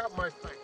got my sight.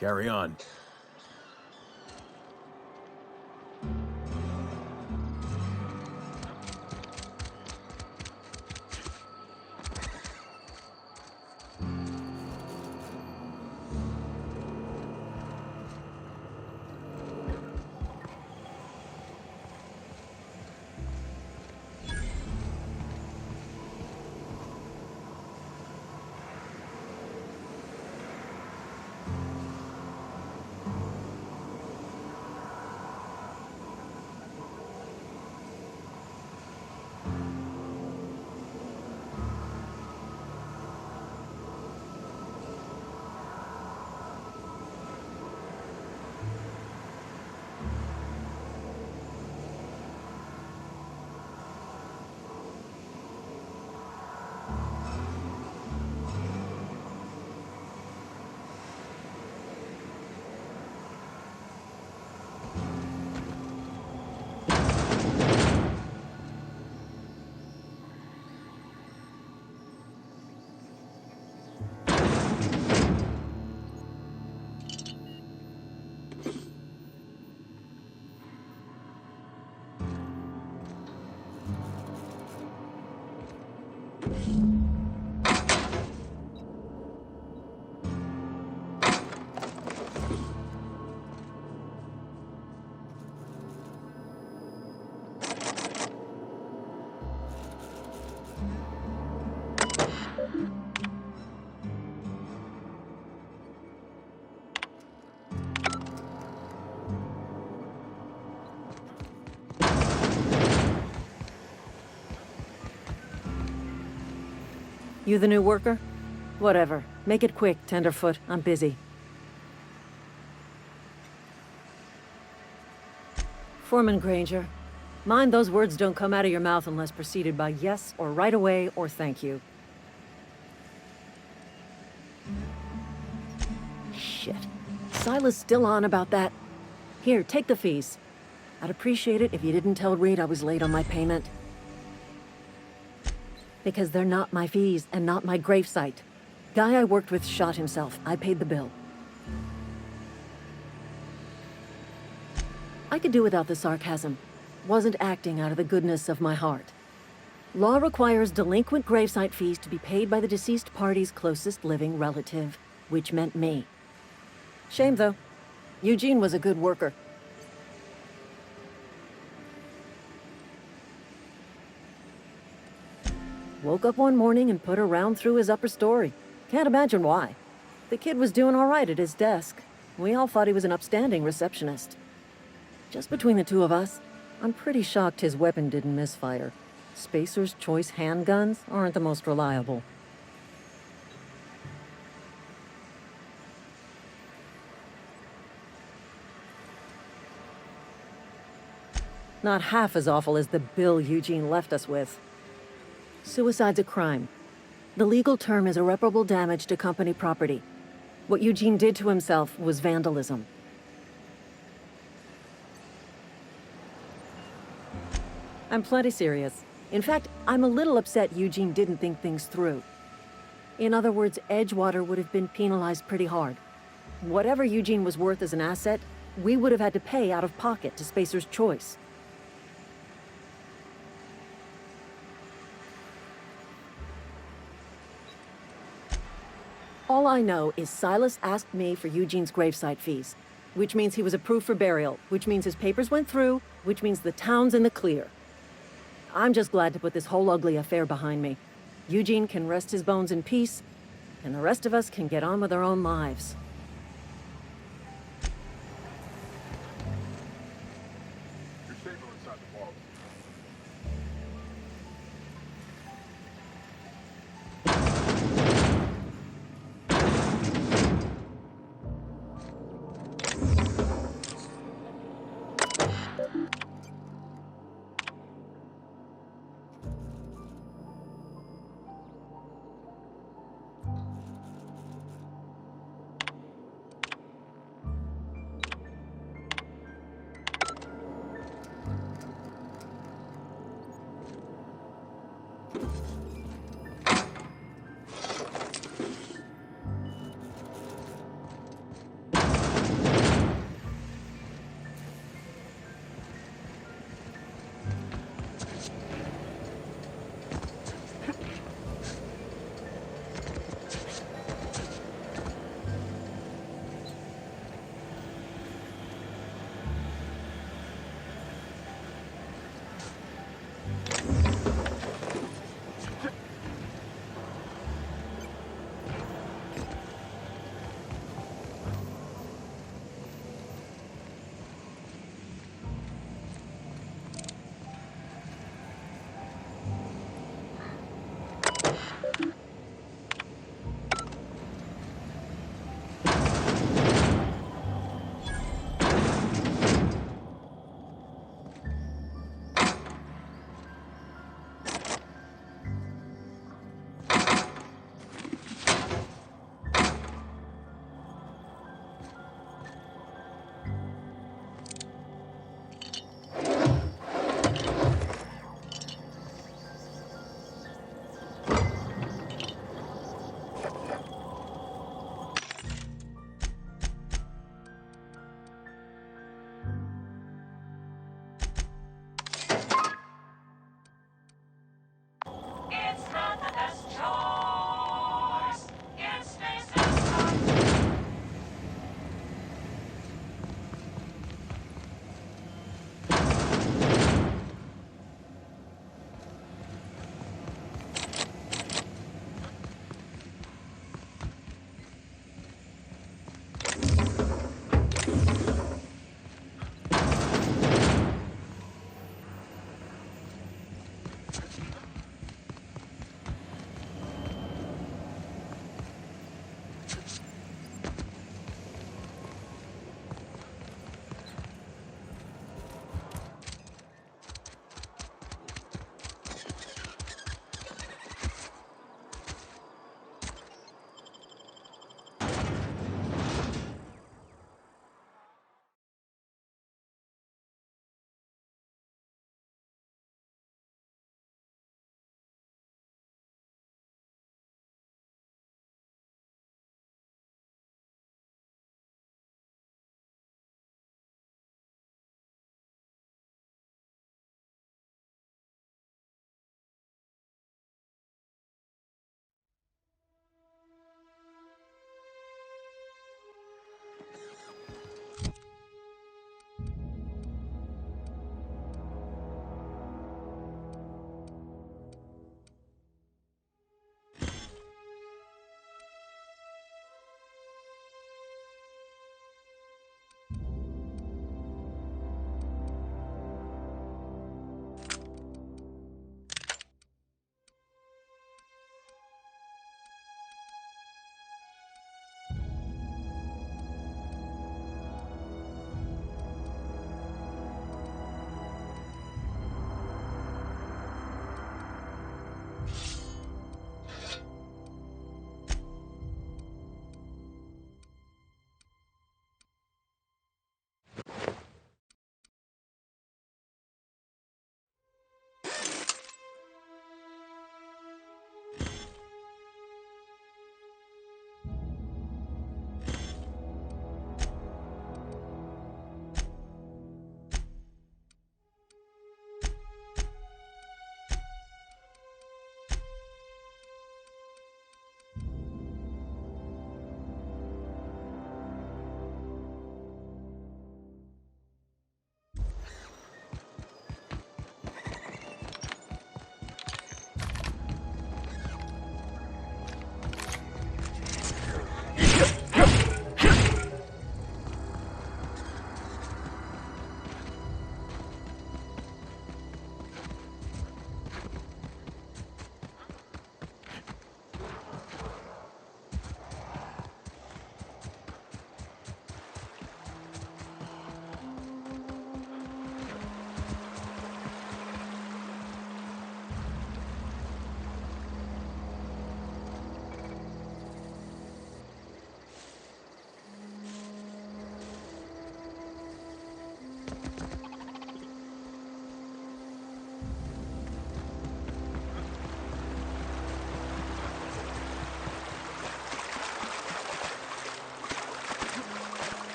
Carry on. You the new worker? Whatever. Make it quick, Tenderfoot. I'm busy. Foreman Granger. Mind those words don't come out of your mouth unless preceded by yes, or right away, or thank you. Shit. Silas still on about that. Here, take the fees. I'd appreciate it if you didn't tell Reed I was late on my payment. Because they're not my fees, and not my gravesite. Guy I worked with shot himself. I paid the bill. I could do without the sarcasm. Wasn't acting out of the goodness of my heart. Law requires delinquent gravesite fees to be paid by the deceased party's closest living relative, which meant me. Shame, though. Eugene was a good worker. Woke up one morning and put a round through his upper story. Can't imagine why. The kid was doing all right at his desk. We all thought he was an upstanding receptionist. Just between the two of us, I'm pretty shocked his weapon didn't misfire. Spacer's Choice handguns aren't the most reliable. Not half as awful as the bill Eugene left us with. Suicide's a crime. The legal term is irreparable damage to company property. What Eugene did to himself was vandalism. I'm plenty serious. In fact, I'm a little upset Eugene didn't think things through. In other words, Edgewater would have been penalized pretty hard. Whatever Eugene was worth as an asset, we would have had to pay out of pocket to Spacer's Choice. All I know is Silas asked me for Eugene's gravesite fees, which means he was approved for burial, which means his papers went through, which means the town's in the clear. I'm just glad to put this whole ugly affair behind me. Eugene can rest his bones in peace, and the rest of us can get on with our own lives. You're safer inside the walls.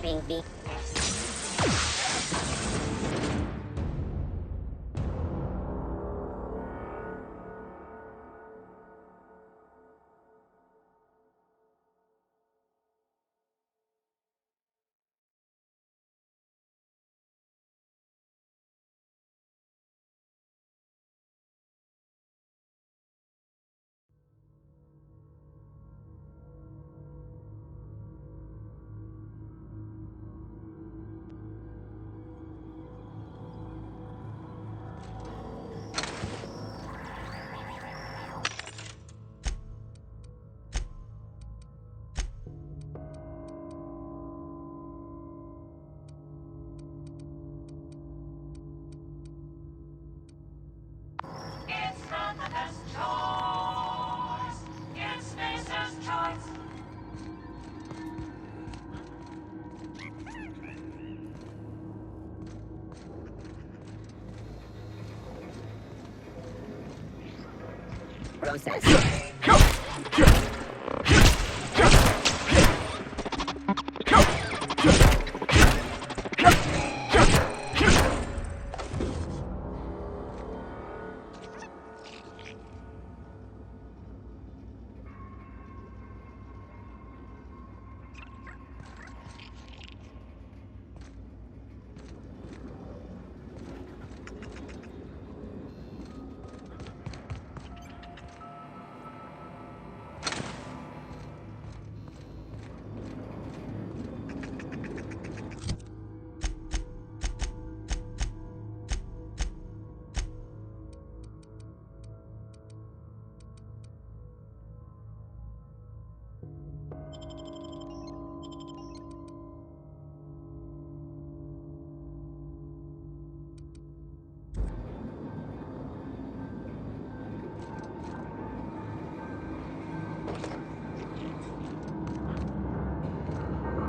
keeping me. It's not the best choice. It's Spacer's choice.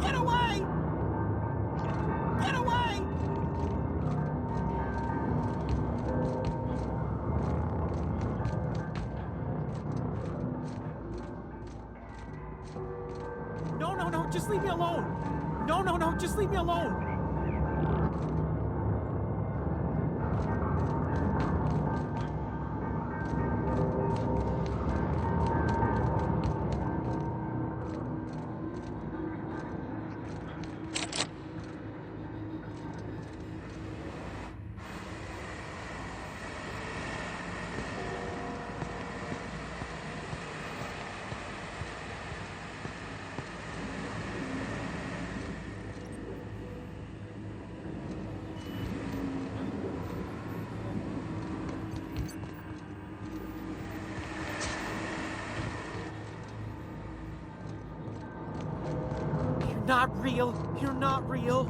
Get away! Get away! No, no, no, just leave me alone! No, no, no, just leave me alone! You're not real. You're not real.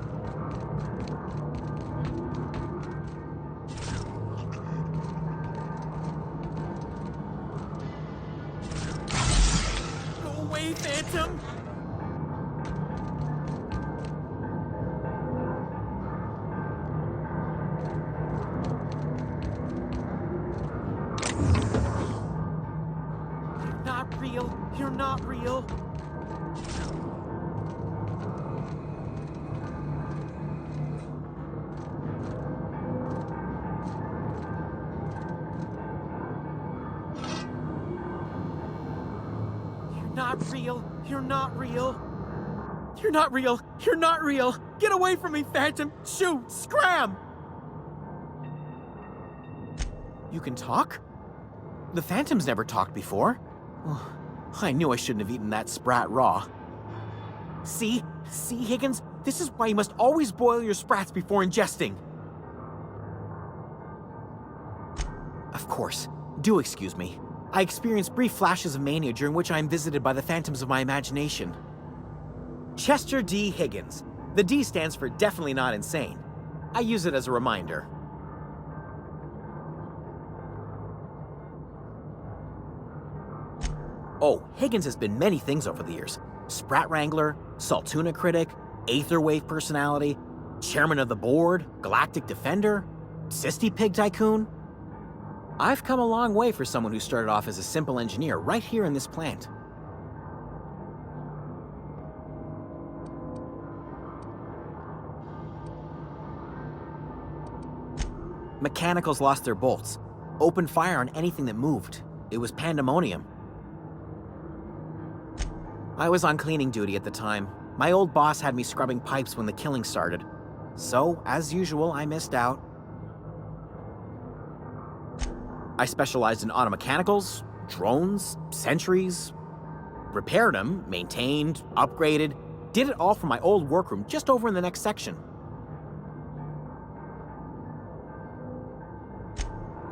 Go away, Phantom! You're not real. You're not real. Not real. You're not real. You're not real. You're not real. Get away from me, Phantom. Shoot. Scram. You can talk? The Phantom's never talked before. Oh, I knew I shouldn't have eaten that sprat raw. See? See, Higgins? This is why you must always boil your sprats before ingesting. Of course. Do excuse me. I experience brief flashes of mania during which I am visited by the phantoms of my imagination. Chester D. Higgins. The D stands for definitely not insane. I use it as a reminder. Oh, Higgins has been many things over the years. Sprat Wrangler, Saltuna Critic, Aetherwave Personality, Chairman of the Board, Galactic Defender, Sisty Pig Tycoon. I've come a long way for someone who started off as a simple engineer right here in this plant. Mechanicals lost their bolts, opened fire on anything that moved. It was pandemonium. I was on cleaning duty at the time. My old boss had me scrubbing pipes when the killing started. So, as usual, I missed out. I specialized in automechanicals, drones, sentries, repaired them, maintained, upgraded, did it all from my old workroom just over in the next section.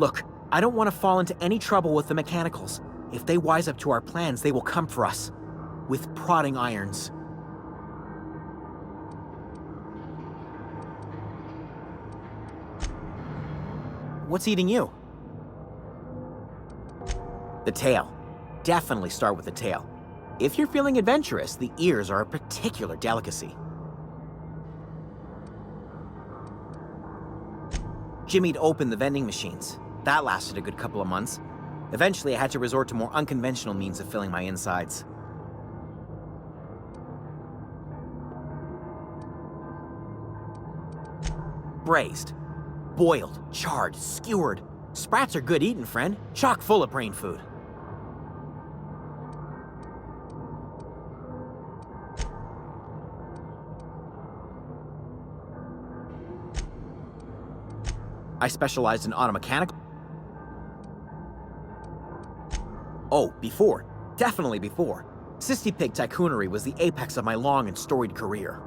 Look, I don't want to fall into any trouble with the mechanicals. If they wise up to our plans, they will come for us. With prodding irons. What's eating you? The tail. Definitely start with the tail. If you're feeling adventurous, the ears are a particular delicacy. Jimmy'd opened the vending machines. That lasted a good couple of months. Eventually, I had to resort to more unconventional means of filling my insides. Braised, boiled, charred, skewered. Sprats are good eatin', friend. Chock full of brain food. I specialized in automechanical. Oh, before. Definitely before. Sissy Pig Tycoonery was the apex of my long and storied career.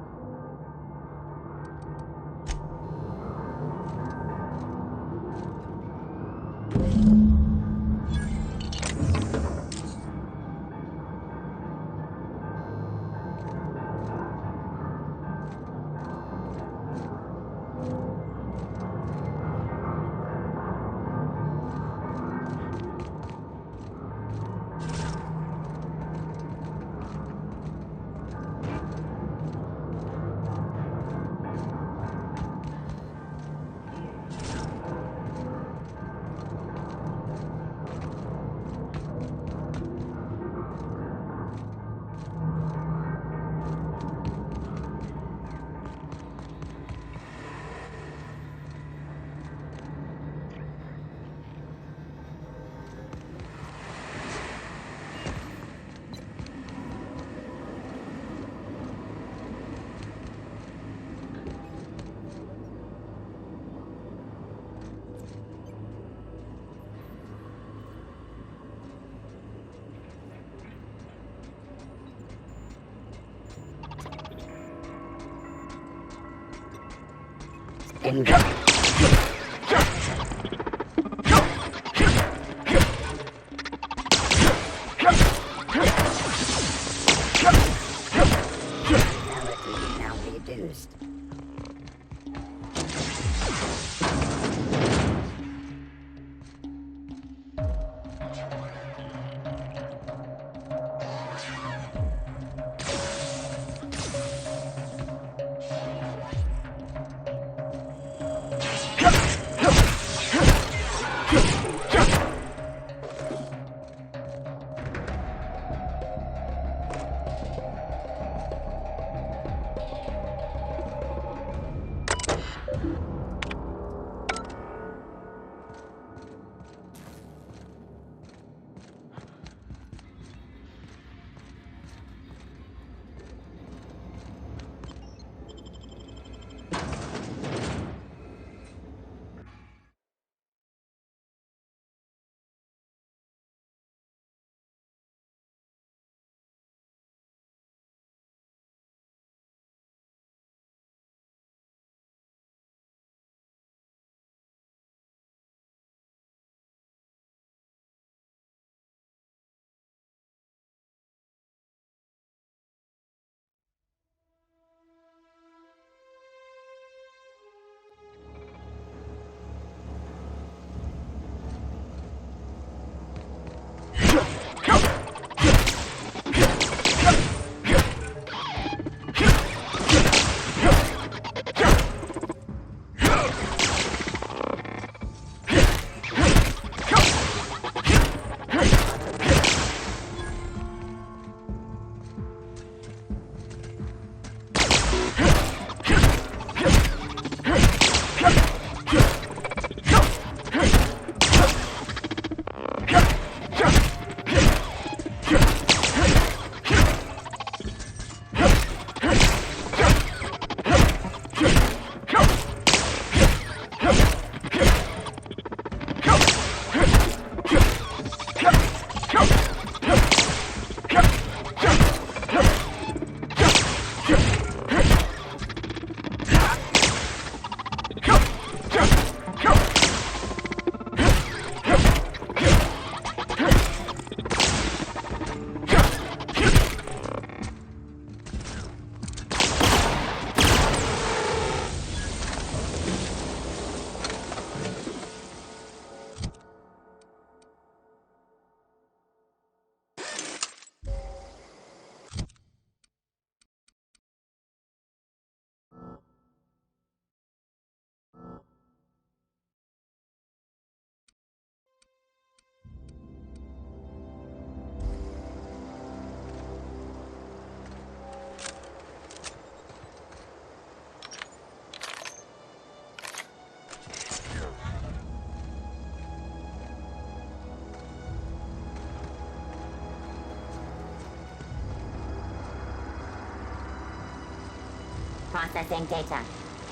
Processing data.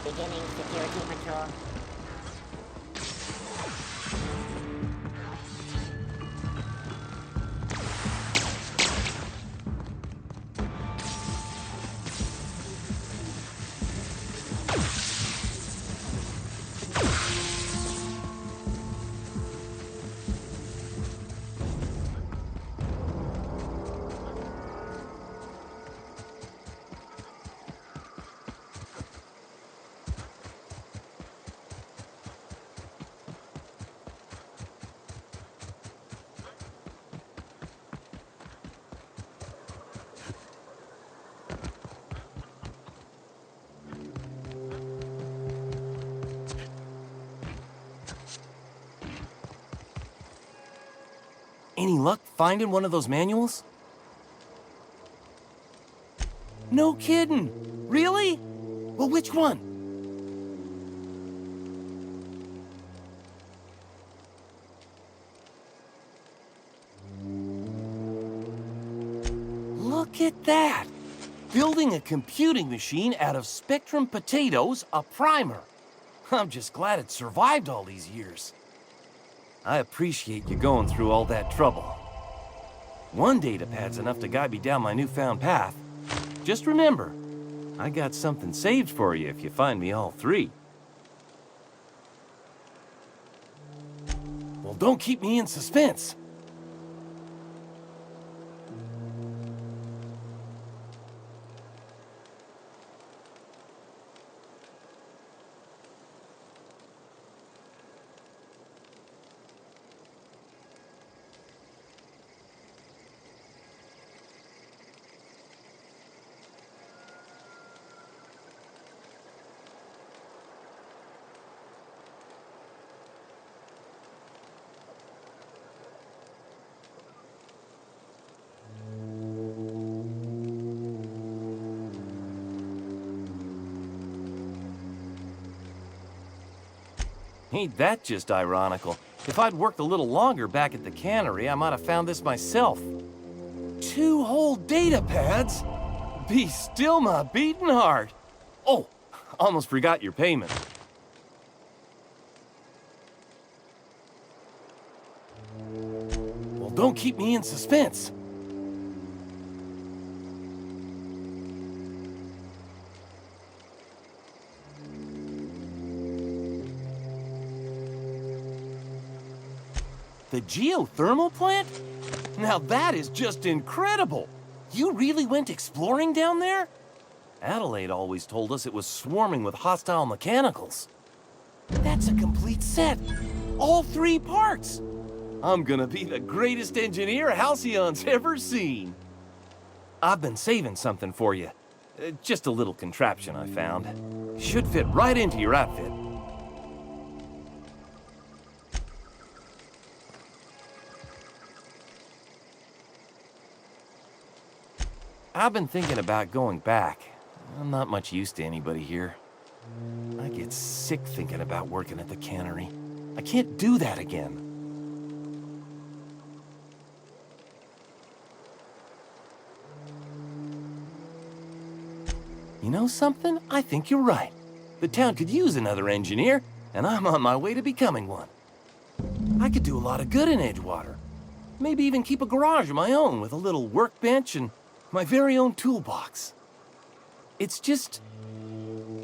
Beginning security patrol. Any luck finding one of those manuals? No kidding! Really? Well, which one? Look at that! Building a computing machine out of Spectrum potatoes, a primer. I'm just glad it survived all these years. I appreciate you going through all that trouble. One datapad's enough to guide me down my newfound path. Just remember, I got something saved for you if you find me all three. Well, don't keep me in suspense. Ain't that just ironical? If I'd worked a little longer back at the cannery, I might have found this myself. 2 whole datapads? Be still my beating heart. Oh, almost forgot your payment. Well, don't keep me in suspense. The geothermal plant? Now that is just incredible! You really went exploring down there? Adelaide always told us it was swarming with hostile mechanicals. That's a complete set! All 3 parts! I'm gonna be the greatest engineer Halcyon's ever seen! I've been saving something for you. Just a little contraption I found. Should fit right into your outfit. I've been thinking about going back. I'm not much use to anybody here. I get sick thinking about working at the cannery. I can't do that again. You know something? I think you're right. The town could use another engineer, and I'm on my way to becoming one. I could do a lot of good in Edgewater. Maybe even keep a garage of my own with a little workbench and my very own toolbox. It's just...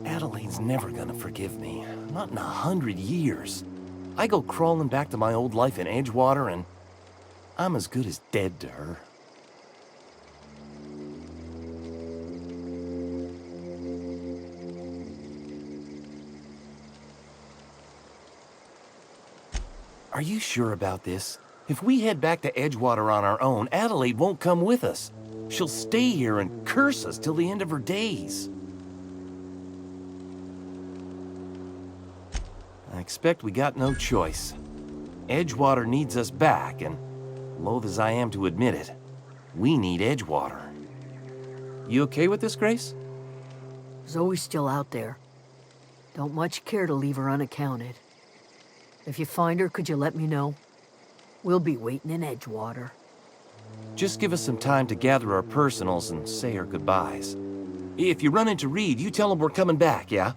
Adelaide's never gonna forgive me. Not in 100 years. I go crawling back to my old life in Edgewater and I'm as good as dead to her. Are you sure about this? If we head back to Edgewater on our own, Adelaide won't come with us. She'll stay here and curse us till the end of her days. I expect we got no choice. Edgewater needs us back, and loath as I am to admit it, we need Edgewater. You okay with this, Grace? Zoe's still out there. Don't much care to leave her unaccounted. If you find her, could you let me know? We'll be waiting in Edgewater. Just give us some time to gather our personals and say our goodbyes. If you run into Reed, you tell him we're coming back, yeah?